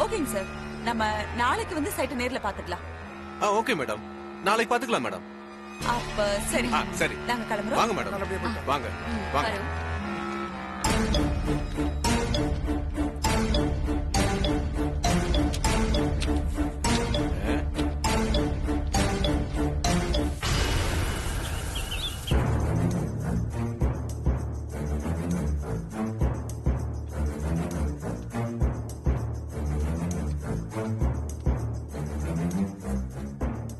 ஓகேங்க சார். நம்ம நாளைக்கு வந்து சைட்டை நேர்ல பாத்துக்கலாம். ஓகே மேடம், நாளைக்கு பாத்துக்கலாம் மேடம். அப்ப சரி. சரி, நாங்க கிளம்புறோம். வாங்க மேடம், வாங்க வாங்க.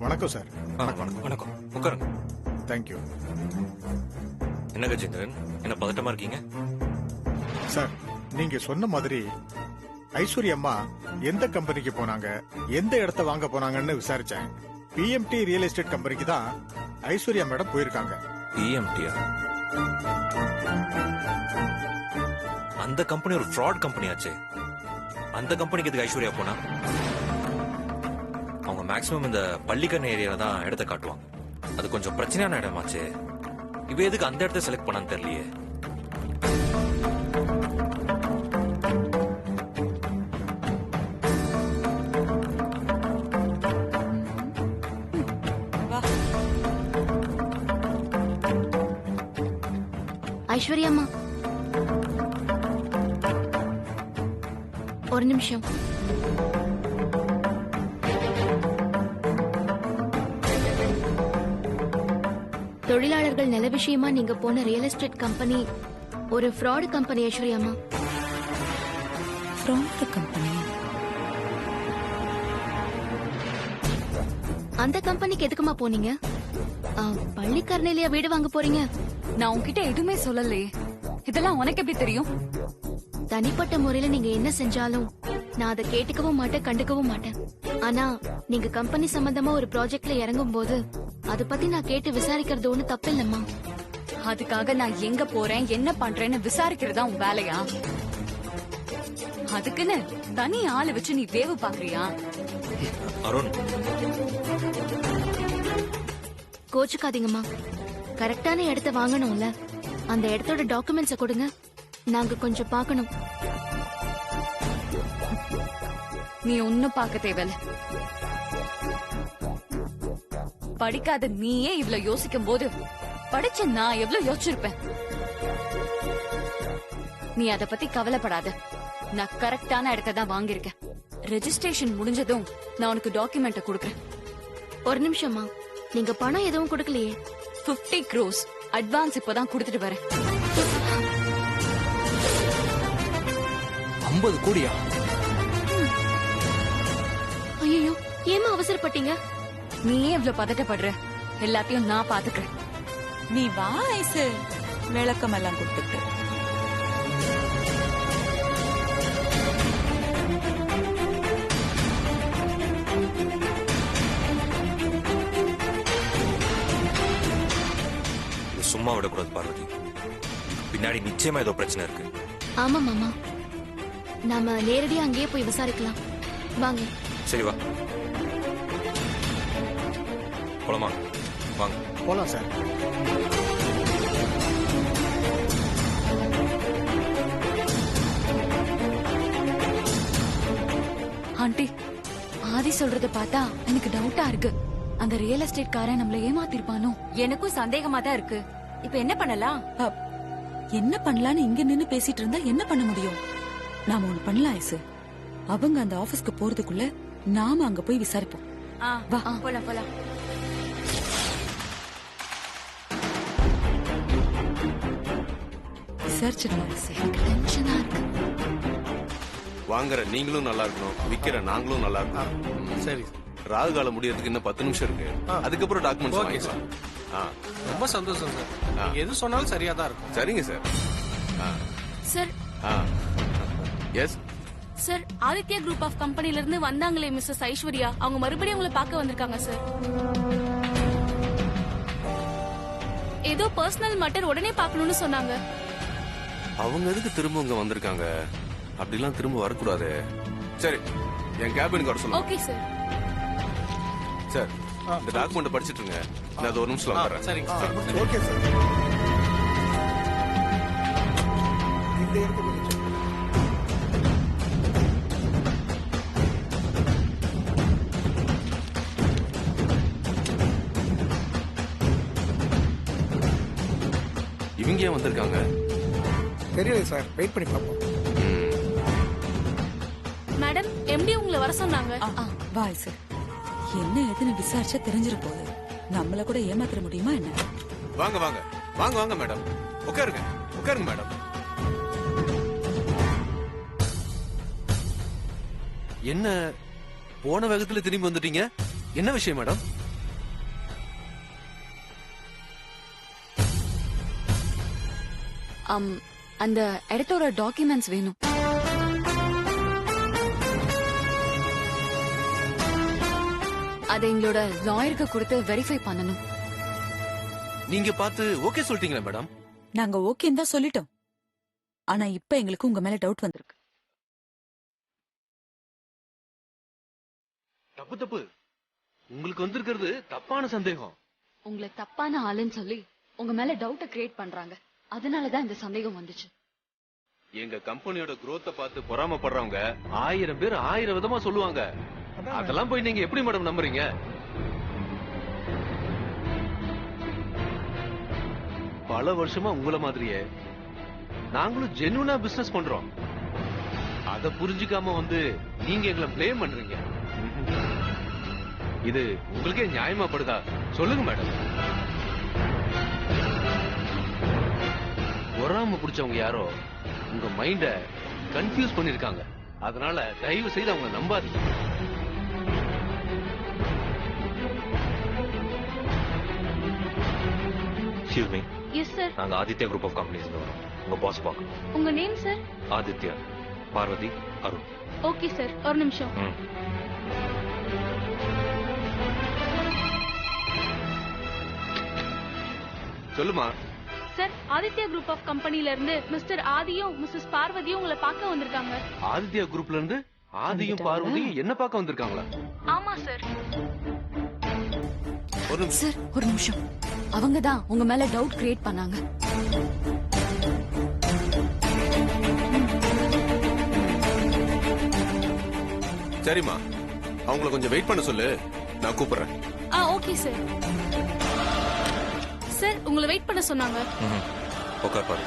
வணக்கம் சார். வணக்கம். உட்காருங்க. தேங்க்யூ. என்ன கஜேந்திரன், என்ன பதட்டமா இருக்கீங்க? சார், நீங்க சொன்ன மாதிரி ஐஸ்வர்யா அம்மா எந்த கம்பெனிக்கு போனாங்க, எந்த இடத்த வாங்க போனாங்கன்னு விசாரிச்சேன். பிஎம்டி ரியல் எஸ்டேட் கம்பெனிக்கு தான் ஐஸ்வர்யா மேடம் போயிருக்காங்க. பிஎம்டியா? அந்த கம்பெனி ஒரு ஃப்ராட் கம்பெனி ஆச்சு. அந்த கம்பெனிக்கு எதுக்கு ஐஸ்வர்யா போனா? அவங்க மேக்ஸிமம் இந்த பள்ளிக்கரணை ஏரியால தான் இடத்த காட்டுவாங்க. அது கொஞ்சம் பிரச்சனையான இடமாச்சு. இவ எதுக்கு அந்த இடத்த செலக்ட் பண்ணான்னு தெரியலையே. ஐஸ்வர்யா அம்மா, ஒரு நிமிஷம். தொழிலாளர்கள் நல விஷயமா நீங்க போன ரியல் எஸ்டேட் கம்பெனி ஒரு ஃப்ராட் கம்பெனி ஐஸ்வர்யா அம்மா. Fraud company? அந்த கம்பெனிக்கு எதுக்குமா போனீங்க? பள்ளிக்கரணையிலயா வீடு வாங்க போறீங்க? நான் உன்கிட்ட எதுவுமே சொல்லலையே. இதெல்லாம் உனக்கு எப்படி தெரியும்? தனிப்பட்ட முறையில நீங்க என்ன செஞ்சாலும் நான் அதை கேட்டுக்கவும் மாட்டேன், கண்டுக்கவும் மாட்டேன். ஆனா நீங்க கம்பெனி சம்பந்தமா ஒரு ப்ராஜெக்ட்ல இறங்கும் போது அத பத்தி நான் கேட்டு விசாரிக்கிறது ஒண்ணு தப்பு இல்லம்மா. அதுக்காக நான் எங்க போறேன், என்ன பண்றேன்னு விசாரிக்கிறதா உன் வேலையா? அதுக்குன்னு தனி ஆளு வச்சு நீ வேவு பாக்குறியா? அருண், கோச்சுக்காதீங்கம்மா. கரெக்டான இடத்த வாங்கணும்ல, அந்த இடத்தோட டாக்குமெண்ட்ஸ கொடுங்க, நாங்க கொஞ்சம் பார்க்கணும். நீ ஒன்னும் பார்க்க தேவையில்ல. படிக்காத நீயே இவ்வளவு யோசிக்கும் போது படிச்ச நான் எவ்வளவு யோசிச்சிருப்பேன். நீ அத பத்தி கவலைப்படாத. நான் கரெக்டான இடத்தை தான் வாங்கியிருக்கேன். ரெஜிஸ்ட்ரேஷன் முடிஞ்சதும் நான் உனக்கு டாக்குமெண்ட கொடுக்கறேன். ஒரு நிமிஷமா, நீங்க பணம் எதுவும் கொடுக்கலையே? 50 crores அட்வான்ஸ் இப்பதான் கொடுத்துட்டு வரேன். 50 கோடியா? ஐயோ, ஏமா அவசரப்பட்டீங்க? நீயே இவ்வளவு பதட்டப்படுற? எல்லாத்தையும் நான் பாத்துக்கிறேன். நீ வா ஐசு, விளக்கம் எல்லாம் கொடுத்துட்டு. சும்மா விடக்கூடாது பார்வதி. பின்னாடி நிச்சயமா ஏதோ பிரச்சனை இருக்கு. ஆமா மாமா, நாம நேரடியா அங்கேயே போய் விசாரிக்கலாம். வாங்க. சரி வா போலாமா? வாங்க போலாம் சார். ஆண்டி, ஆதி சொல்றத பார்த்தா எனக்கு டவுட்டா இருக்கு. அந்த ரியல் எஸ்டேட் காரன் நம்மள ஏமாத்திருப்பானோ? எனக்கும் சந்தேகமா தான் இருக்கு. இப்ப என்ன பண்ணலாம்? என்ன பண்ணலான்னு இங்க நின்னு பேசிட்டு இருந்தா என்ன பண்ண முடியும்? நாம ஒண்ணு பண்ணலாம் ஐசு. அவங்க அந்த ஆபீஸ்க்கு போறதுக்குள்ள நாம அங்க போய் விசாரிப்போம். வா போலாம் போலாம். விசாரிச்சிடலாம். டென்ஷனா இருக்கு. வாங்குற நீங்களும் நல்லா இருக்கணும், விக்கிற நாங்களும் நல்லா இருக்கணும். சரி, ராகு காலம் முடியறதுக்கு இன்னும் 10 நிமிஷம் இருக்கு. அதுக்கப்புறம் டாக்குமெண்ட்ஸ் ஓகே வாங்கிக்கலாம். ரொம்ப சந்தோஷம் சார். நீங்க எது சொன்னாலும் சரியா தான் இருக்கும். சரிங்க sir. Sir, yes sir, Aditya group of கம்பெனில இருந்து வந்தாங்களே மிஸ்ஸஸ் ஐஸ்வர்யா, அவங்க மறுபடியும் உங்களை பார்க்க வந்திருக்காங்க சார். ஏதோ பர்சனல் மேட்டர் உடனே பார்க்கணும்னு சொன்னாங்க. அவங்க எதுக்கு திரும்ப இங்க வந்திருக்காங்க? அப்படிலாம் திரும்ப வரக்கூடாது. சரி, என் கேபினுக்கு வர சொல்லுங்க. Okay sir. சார், இந்த டாக்குமெண்ட் படிச்சிட்டு இருங்க. நான் அது ஒரு நிமிஷம் வந்துடுறேன். சரிங்க சார். Okay sir. இந்த இடத்துக்கு இங்கே வந்திருக்காங்க? தெரியல சார், வெயிட் பண்ணி பார்ப்போம். ம். மேடம், எம்டி உங்களை வர சொன்னாங்க. வா ஐசு. என்ன ஏதுன்னு விசாரிச்சா தெரிஞ்சிட போகுது. நம்மள கூட ஏமாத்திர முடியுமா என்ன? வாங்க வாங்க வாங்க வாங்க மேடம், உட்காருங்க உட்காருங்க மேடம். என்ன போன வேகத்துல திரும்பி வந்துட்டீங்க? என்ன விஷயம் மேடம்? அந்த இடத்தோட டாக்குமெண்ட்ஸ் வேணும். அதை எங்களோட லாயருக்கு கொடுத்து வெரிஃபை பண்ணணும். நீங்க பார்த்து ஓகே சொல்லிட்டீங்களா மேடம்? நாங்க ஓகேன்னு தான் சொல்லிட்டோம். ஆனா இப்ப எங்களுக்கு உங்க மேல டவுட் வந்திருக்கு. தப்பு தப்பு, உங்களுக்கு வந்திருக்கிறது தப்பான சந்தேகம். உங்களை தப்பான ஆளுன்னு சொல்லி உங்க மேல டவுட்ட கிரியேட் பண்றாங்க. அதனாலதான் இந்த சந்தேகம் வந்துச்சு. எங்க கம்பெனியோட growth பார்த்து பொறாமப்படுறவங்க 1000 பேர் 1000 விதமா சொல்லுவாங்க. அதெல்லாம் போய் நீங்க எப்படி மேடம் நம்புறீங்க? பல வருஷமா உங்கள மாதிரியே நாங்களும் ஜென்யூனா பிசினஸ் பண்றோம். அத புரிஞ்சுக்காம வந்து நீங்க எங்களை ப்ளேம் பண்றீங்க. இது உங்களுக்கே நியாயமா படுதா? சொல்லுங்க மேடம். பொறாம பிடிச்சவங்க யாரோ உங்க மைண்ட கன்ஃபியூஸ் பண்ணிருக்காங்க. அதனால தயவு செய்து அவங்க நம்பாதீங்க. Excuse me, yes sir. நாங்க ஆதித்யா குரூப் ஆஃப் கம்பெனிஸ் வரோம். உங்க பாஸ் பார்க்கணும். உங்க name sir? Aditya, Parvathi, Arun. Okay sir, ஒரு நிமிஷம். ம். சொல்லுமா. சார், ஆதித்யா குரூப் ஆஃப் கம்பெனில இருந்து மிஸ்டர் ஆதியும் மிஸ்ஸஸ் பார்வதியும் உங்களை பார்க்க வந்திருக்காங்க. ஆதித்யா குரூப்ல இருந்து ஆதியும் பார்வதியும் என்ன பார்க்க வந்திருக்காங்களா? ஆமா சார். ஒரு நிமிஷம். சார், ஒரு நிமிஷம். அவங்க தான் உங்க மேல டவுட் கிரியேட் பண்ணாங்க. சரிம்மா, அவங்கள கொஞ்சம் வெயிட் பண்ண சொல்லு, நான் கூப்பிடுறேன். Okay sir. சார், உங்களை வெயிட் பண்ண சொன்னாங்க. உட்கார் பாரு.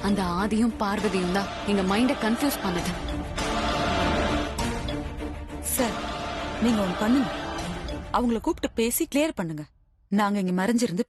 அந்த ஆதியும் பார்வதியும் தான் எங்க மைண்ட கன்ஃபியூஸ் பண்ணது. சார், நீங்க ஒண்ணு பண்ணுங்க. அவங்கள கூப்பிட்டு பேசி கிளியர் பண்ணுங்க. நாங்க இங்க மறைஞ்சிருந்து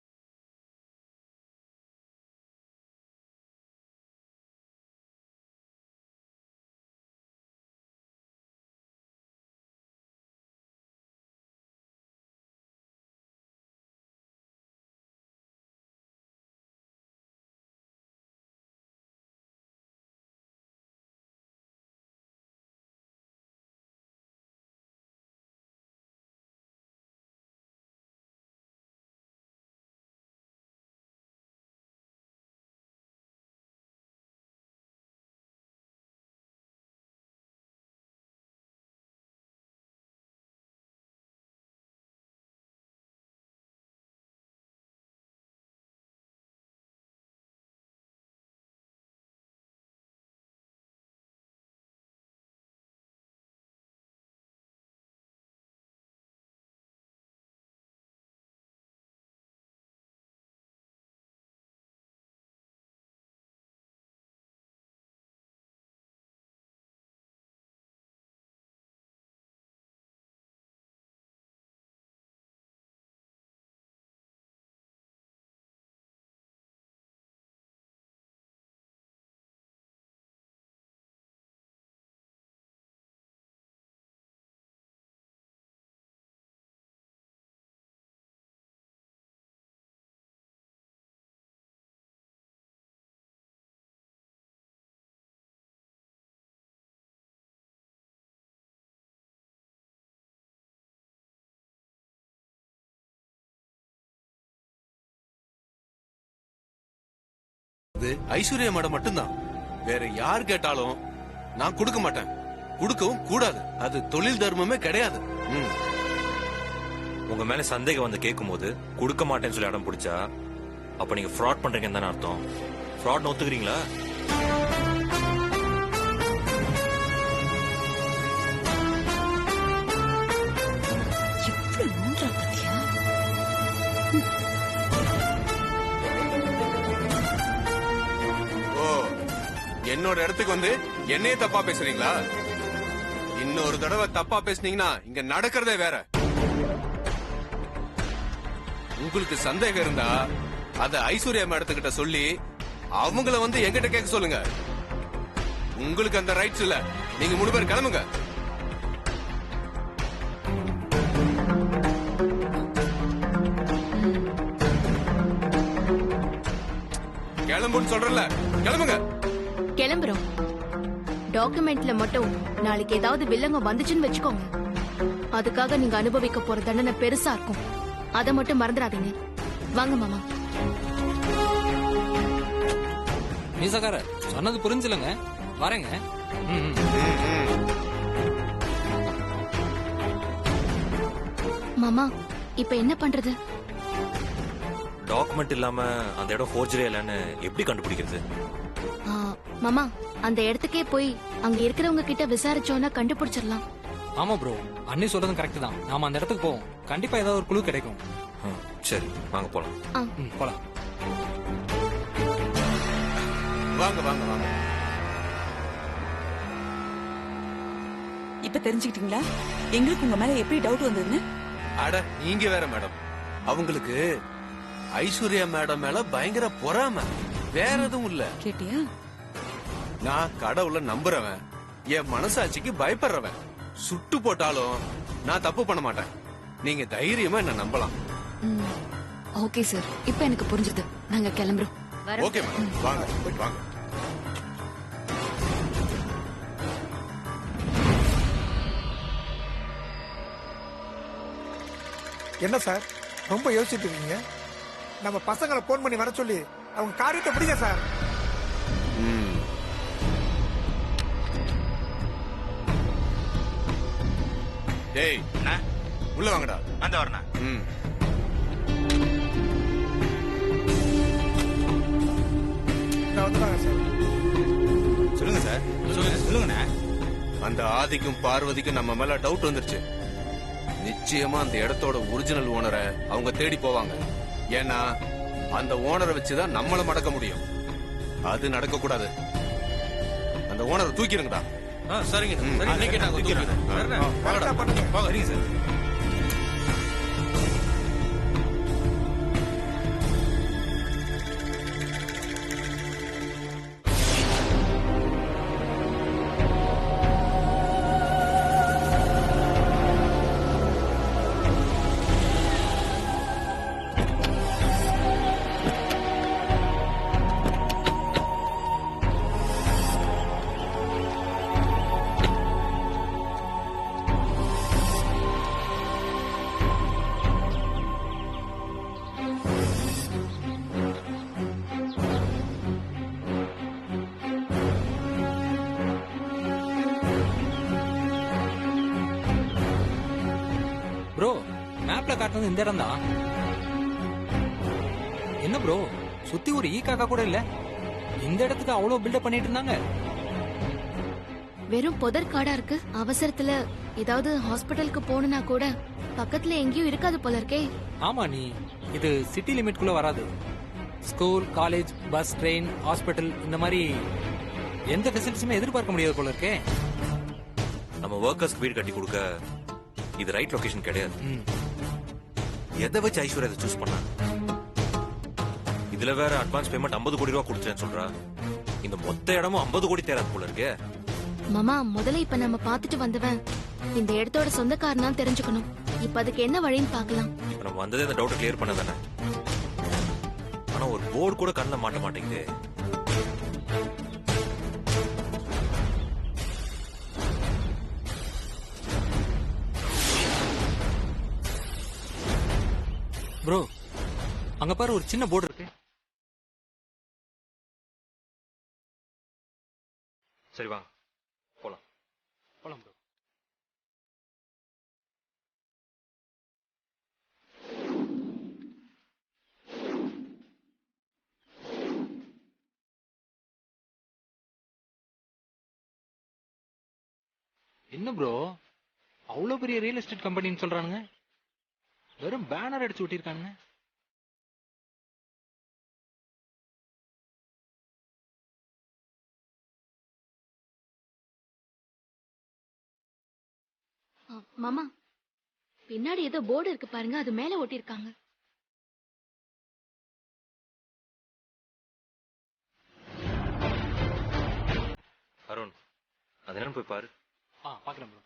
ஐஸ்வர்யா மேடம் மட்டும்தான். வேற யார் கேட்டாலும் நான் கொடுக்க மாட்டேன், கொடுக்கவும் கூடாது. அது தொழில் தர்மமே கிடையாது. உங்க மேல சந்தேகம் வந்து கேட்கும் போது கொடுக்க மாட்டேன்னு சொல்லி இடம் பிடிச்சா அப்ப நீங்க ஃப்ராட் பண்றீங்கன்னு தானே அர்த்தம். ஃப்ராட் ஒத்துக்கிறீங்களா? என்னோட இடத்துக்கு வந்து என்னையே தப்பா பேசுறீங்களா? இன்னொரு தடவை தப்பா பேசுனீங்கன்னா இங்க நடக்கிறதே வேற. உங்களுக்கு சந்தேகம் இருந்தா அத ஐஸ்வர்யா மேடத்துக்கிட்ட சொல்லி அவங்கள வந்து எங்கிட்ட கேட்க சொல்லுங்க. உங்களுக்கு அந்த ரைட்ஸ் இல்ல. நீங்க 3 பேர் கிளம்புங்க. கிளம்புன்னு சொல்றல, கிளம்புங்க. கிளம்புறோம். டாக்குமெண்ட்ல மட்டும் நாளைக்கு ஏதாவது வில்லங்க வந்துச்சுன்னு வச்சுக்கோங்க, அதுக்காக நீங்க அனுபவிக்க போற தண்டனை பெருசா இருக்கும். அத மட்டும் மறந்துடாதீங்க. வாங்க மாமா. மீசக்கார சொன்னது புரிஞ்சுலங்க. வரேங்க. மாமா இப்ப என்ன பண்றது? டாக்குமெண்ட் இல்லாம அந்த இடம் ஃபோர்ஜரி இல்லைன்னு எப்படி கண்டுபிடிக்கிறது? ஆ, மாமா அந்த இடத்துக்கே போய் அங்க இருக்கிறவங்க கிட்ட விசாரிச்சோன்னா கண்டுபிடிச்சிடலாம். ஆமா ப்ரோ, அண்ணி சொல்றதும் கரெக்ட் தான். நாம அந்த இடத்துக்கு போவோம். கண்டிப்பா ஏதாவது ஒரு குழு கிடைக்கும். சரி வாங்க போலாம். போலாம். வாங்க வாங்க வாங்க. இப்ப தெரிஞ்சுக்கிட்டீங்களா எங்களுக்கு உங்க மேல எப்படி டவுட் வந்ததுன்னு? அட நீங்க வேற மேடம். அவங்களுக்கு ஐஸ்வர்யா மேடம் மேல பயங்கர பொறாம, வேற எதுவும் இல்ல. கேட்டியா? நான் கடவுள நம்புறவன், என் மனசாட்சிக்கு பயப்படுறவன். சுட்டு போட்டாலும் நான் தப்பு பண்ண மாட்டேன். நீங்க தைரியமா என்ன நம்பலாம். ஓகே சார், இப்ப எனக்கு புரிஞ்சுது. நாங்க கிளம்புறோம். ஓகே மேடம், வாங்க வாங்க. என்ன சார் ரொம்ப யோசிச்சுட்டு இருக்கீங்க? நம்ம பசங்களை போன் பண்ணி வர சொல்லி அவங்க காரியத்தை பிடிங்க சார். டேய் உள்ள வாங்கடா. அந்த வரணும். வந்துட்டாங்க சார். சொல்லுங்க சார். சொல்லுங்கண்ணே. அந்த ஆதிக்கும் பார்வதிக்கும் நம்ம மேல டவுட் வந்துருச்சு. நிச்சயமா அந்த இடத்தோட ஒரிஜினல் ஓனரை அவங்க தேடி போவாங்க. ஏன்னா அந்த ஓனரை வச்சுதான் நம்மள மடக்க முடியும். அது நடக்க கூடாது. அந்த ஓனரை தூக்கிடுங்கடா. சரிங்க. அன்னைக்கு நான் தூக்கிறேன். சரிங்க சார். ப்ரோ மேப்ல காட்டுறது இந்த இடம் தான். என்ன ப்ரோ சுத்தி ஒரு ஈ காக்கா கூட இல்ல. இந்த இடத்துக்கு அவ்வளவு பில்டப் பண்ணிட்டு இருந்தாங்க. வெறும் புதர் காடா இருக்கு. அவசரத்துல ஏதாவது ஹாஸ்பிட்டலுக்கு போகணும்னா கூட பக்கத்துல எங்கேயும் இருக்காது போல இருக்கே. ஆமா நீ இது சிட்டி லிமிட்குள்ள வராது. School, college, bus, train, hospital இந்த மாதிரி எந்த ஃபெசிலிட்டியுமே எதிர்பார்க்க முடியாது போல இருக்கே. நம்ம ஒர்க்கர்ஸ்க்கு வீடு கட்டி கொடுக்க இது ரைட் லொகேஷன் கிடையாது. எதை வச்சு ஐஸ்வர்யா இதை சூஸ் பண்ணா? இதுல வேற அட்வான்ஸ் பேமெண்ட் 50 கோடி ரூபாய் கொடுத்தேன்னு சொல்றா. இந்த மொத்த இடமும் 50 கோடி தேராது போல இருக்கே. மாமா முதல்ல இப்ப நம்ம பாத்துட்டு வந்தவன் இந்த இடத்தோட சொந்தக்காரனா தெரிஞ்சுக்கணும். இப்ப அதுக்கு என்ன வழின்னு பாக்கலாம். இப்ப நம்ம வந்ததே இந்த டவுட் கிளியர் பண்ண தானே. ஆனா ஒரு போர்டு கூட கண்ணில் மாட்ட மாட்டேங்குது. ப்ரோ அங்க பாரு ஒரு சின்ன போர்டு இருக்கு. சரி வாங்க போலாம். போலாம் ப்ரோ. என்ன ப்ரோ அவ்வளவு பெரிய ரியல் எஸ்டேட் கம்பெனின்னு சொல்றானுங்க. வெறும் பேனர் அடிச்சு ஒட்டிருக்கானுங்க. மாமா பின்னாடி ஏதோ போர்டு இருக்கு பாருங்க, அது மேல ஒட்டிருக்காங்க. அருண் அது என்னன்னு போய் பாரு. பாக்குறேன் ப்ரோ.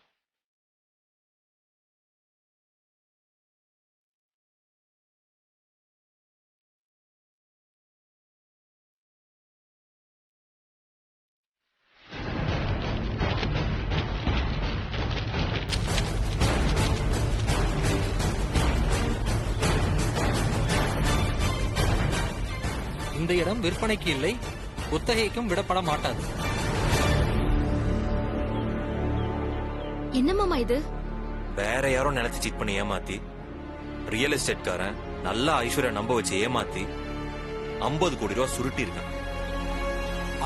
இந்த இடம் விற்பனைக்கு இல்லை, குத்தகைக்கும் விடப்பட மாட்டாது. என்ன மாமா இது? வேற யாரும் நினைச்சு சீட் பண்ணி ஏமாத்தி ரியல் எஸ்டேட் காரன் நல்லா ஐஸ்வர்யா நம்ப வச்சு ஏமாத்தி 50 கோடி ரூபாய் சுருட்டி இருக்கான்.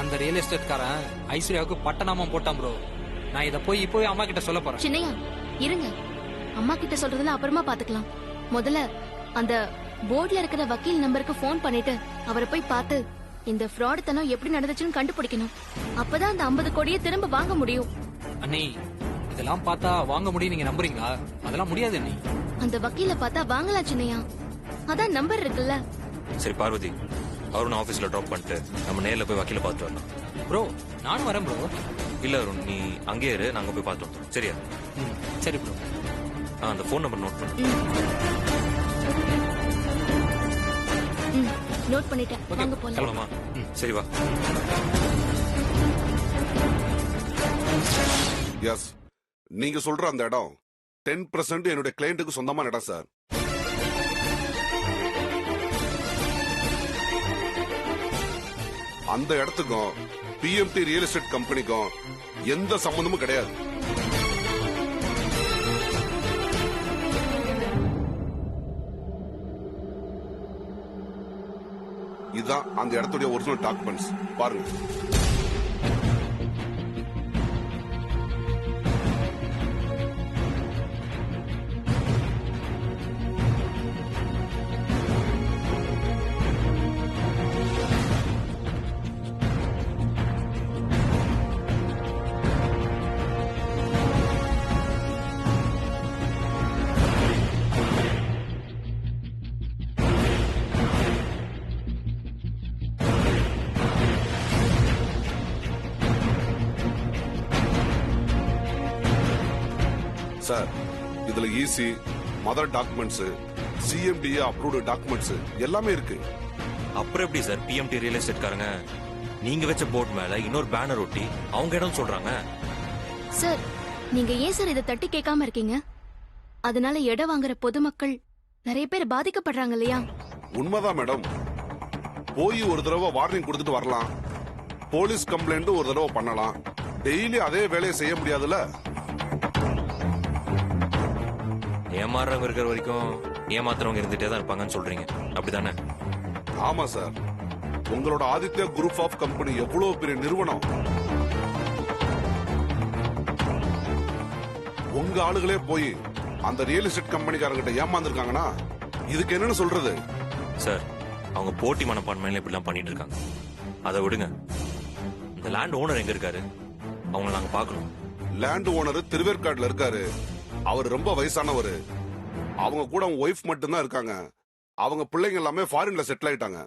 அந்த ரியல் எஸ்டேட் காரன் ஐஸ்வர்யாவுக்கு பட்டநாமம் போட்டான் ப்ரோ. நான் இத போய் இப்போவே அம்மா கிட்ட சொல்ல போறேன். சின்னையா இருங்க, அம்மா கிட்ட சொல்றதுல அப்புறமா பாத்துக்கலாம். முதல்ல அந்த போர்ட்ல இருக்கிற வக்கீல் நம்பருக்கு போன் பண்ணிட்டு அவரை போய் பார்த்து இந்த ஃப்ராட் தனம் எப்படி நடந்துச்சுன்னு கண்டுபிடிக்கணும். அப்பதான் அந்த 50 கோடியை திரும்ப வாங்க முடியும். அண்ணி இதெல்லாம் பார்த்தா வாங்க முடியும் நீங்க நம்புறீங்களா? அதெல்லாம் முடியாது அண்ணி. அந்த வக்கீல பார்த்தா வாங்கலாம் சின்னையா, அதான் நம்பர் இருக்குல்ல. சரி பார்வதி, அருண் ஆபீஸ்ல டிராப் பண்ணிட்டு நம்ம நேர்ல போய் வக்கீல பார்த்து வரலாம். ப்ரோ நானும் வரேன் ப்ரோ. இல்ல அருண் நீ அங்கே இரு, நாங்க போய் பார்த்து வந்துடும். சரியா? சரி ப்ரோ. அந்த போன் நம்பர் நோட் பண்ணு. நோட் பண்ணிட்டேன். வாங்க போலாம். கிளம்பலாமா? சரி வா. எஸ், நீங்க சொல்ற அந்த இடம் 10% என்னுடைய கிளையண்ட்டுக்கு சொந்தமான இடம் சார். அந்த இடத்துக்கும் பிஎம்டி ரியல் எஸ்டேட் கம்பெனிக்கும் எந்த சம்பந்தமும் கிடையாது. இதுதான் அந்த இடத்துடைய ஒரிஜினல் டாக்குமெண்ட்ஸ். பாருங்க. சார், இதுல EC, mother documents, CMDA approved documents எல்லாமே இருக்கு. அப்புறம் எப்படி சார் பிஎம்டி ரியல் எஸ்டேட் காரங்க நீங்க வச்ச போர்ட் மேல இன்னொரு பேனர் ஒட்டி அவங்க இடம் சொல்றாங்க? சார், நீங்க ஏன் சார் இதை தட்டி கேட்காம இருக்கீங்க? அதனால இடம் வாங்குற பொதுமக்கள் நிறைய பேர் பாதிக்கப்படுறாங்க இல்லையா? உண்மைதான் மேடம். போய் ஒரு தடவை வார்னிங் கொடுத்துட்டு வரலாம், போலீஸ் கம்ப்ளைண்ட் ஒரு தடவை பண்ணலாம். டெய்லி அதே வேலையை செய்ய முடியாதுல்ல. ஏமாறுறவங்க இருக்கிற வரைக்கும் ஏமாத்துறவங்க இருந்துட்டே தான் இருப்பாங்கன்னு சொல்றீங்க, அப்படிதானே? ஆமா சார். உங்களோட ஆதித்யா குரூப் ஆஃப் கம்பெனி எவ்வளவு பெரிய நிறுவனம். உங்க ஆளுகளே போய் அந்த ரியல் எஸ்டேட் கம்பெனிக்காரங்கிட்ட ஏமாந்துருக்காங்கன்னா இதுக்கு என்னன்னு சொல்றது? சார், அவங்க போட்டி மனப்பான்மையில இப்படிலாம் பண்ணிட்டு இருக்காங்க. அதை விடுங்க. இந்த லேண்ட் ஓனர் எங்க இருக்காரு? அவங்கள நாங்க பாக்கணும். லேண்ட் ஓனர் திருவேற்காடுல இருக்காரு. அவர் ரொம்ப வயசானவர். அவங்க கூட அவங்க ஒய்ஃப் மட்டும்தான் இருக்காங்க. அவங்க பிள்ளைங்க எல்லாமே ஃபாரின்ல செட்டில் ஆயிட்டாங்க.